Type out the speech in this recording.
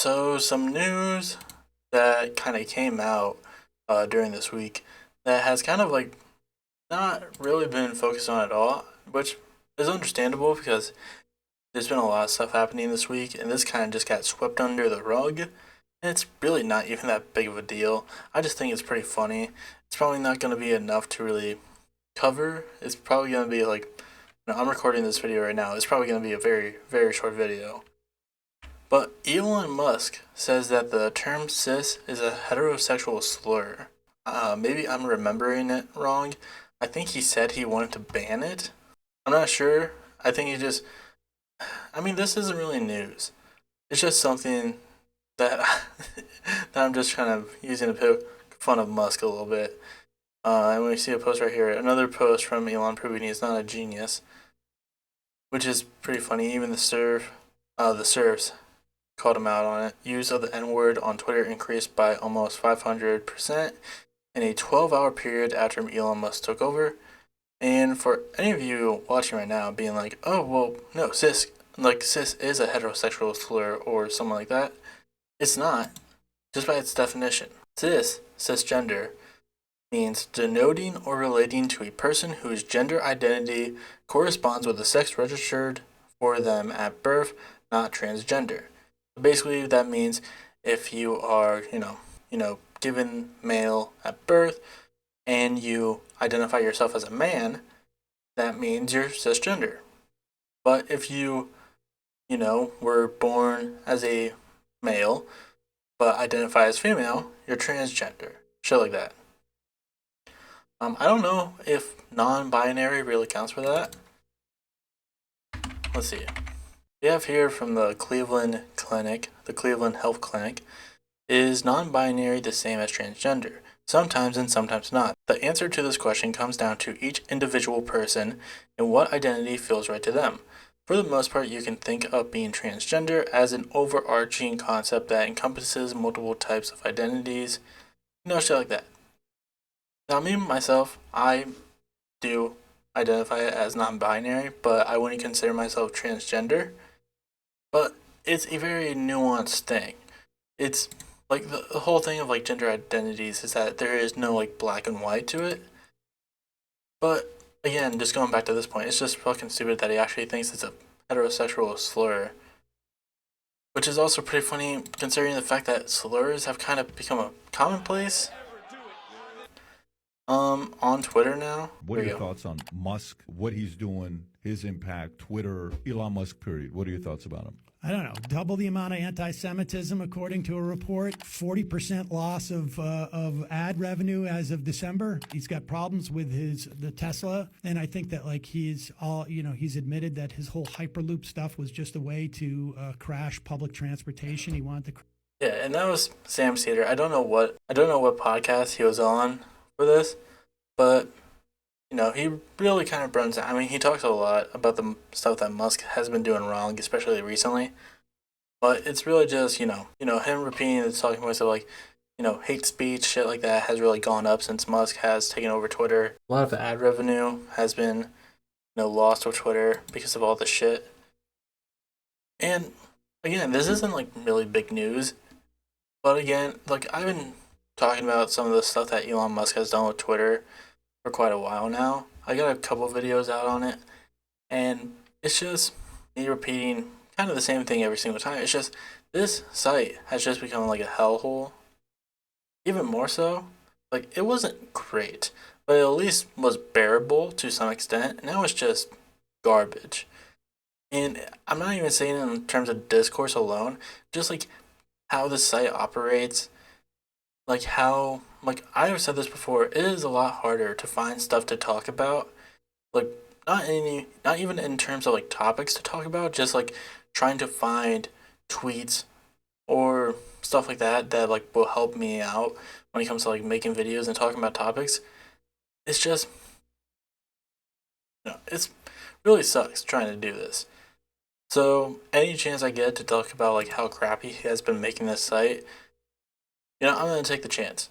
So some news that kind of came out during this week that has kind of like not really been focused on at all, which is understandable because there's been a lot of stuff happening this week, and this kind of just got swept under the rug. And it's really not even that big of a deal. I just think it's pretty funny. It's probably not going to be enough to really cover. It's probably going to be like, I'm recording this video right now. It's probably going to be a very, very short video. But Elon Musk says that the term cis is a heterosexual slur. Maybe I'm remembering it wrong. I think he said he wanted to ban it. I'm not sure. I think he just. I mean, this isn't really news. It's just something that that I'm just kind of using to poke fun of Musk a little bit. And we see a post right here, another post from Elon proving he's not a genius, which is pretty funny. Even the serfs called him out on it. Use of the N-word on Twitter increased by almost 500% in a 12-hour period after Elon Musk took over. And for any of you watching right now being like, oh, well, no, cis is a heterosexual slur or something like that, it's not, just by its definition. Cisgender, means denoting or relating to a person whose gender identity corresponds with the sex registered for them at birth, not transgender. Basically, that means if you are, given male at birth and you identify yourself as a man, that means you're cisgender. But if you, were born as a male but identify as female, you're transgender. Shit like that. I don't know if non-binary really counts for that. Let's see. We have here from the Cleveland Clinic, the Cleveland Health Clinic, is non-binary the same as transgender? Sometimes and sometimes not. The answer to this question comes down to each individual person and what identity feels right to them. For the most part, you can think of being transgender as an overarching concept that encompasses multiple types of identities, shit like that. Now, me myself, I do identify as non-binary, but I wouldn't consider myself transgender. But it's a very nuanced thing. It's like the whole thing of like gender identities is that there is no like black and white to it. But again, just going back to this point, it's just fucking stupid that he actually thinks it's a heterosexual slur. Which is also pretty funny considering the fact that slurs have kind of become a commonplace on Twitter now. What are your thoughts on Musk, what he's doing, his impact, Twitter, Elon Musk, period? What are your thoughts about him? I don't know, double the amount of anti-Semitism, according to a report, 40% loss of ad revenue as of December. He's got problems with the Tesla. And I think that he's admitted that his whole Hyperloop stuff was just a way to crash public transportation. He wanted to. Yeah, and that was Sam Cedar. I don't know what podcast he was on for this, but he really kind of runs. I mean, he talks a lot about the stuff that Musk has been doing wrong, especially recently. But it's really just, him repeating the talking points of hate speech, shit like that has really gone up since Musk has taken over Twitter. A lot of the ad revenue has been, lost to Twitter because of all this shit. And again, this isn't really big news. But again, I've been talking about some of the stuff that Elon Musk has done with Twitter for quite a while now. I got a couple videos out on it, and it's just me repeating kind of the same thing every single time. It's just this site has just become like a hellhole. Even more so, it wasn't great, but it at least was bearable to some extent. Now it's just garbage. And I'm not even saying it in terms of discourse alone, just how the site operates. How I have said this before, it is a lot harder to find stuff to talk about. Not even in terms of topics to talk about, just trying to find tweets or stuff like that will help me out when it comes to making videos and talking about topics. It's just it's really sucks trying to do this. So any chance I get to talk about how crappy he has been making this site, I'm gonna take the chance.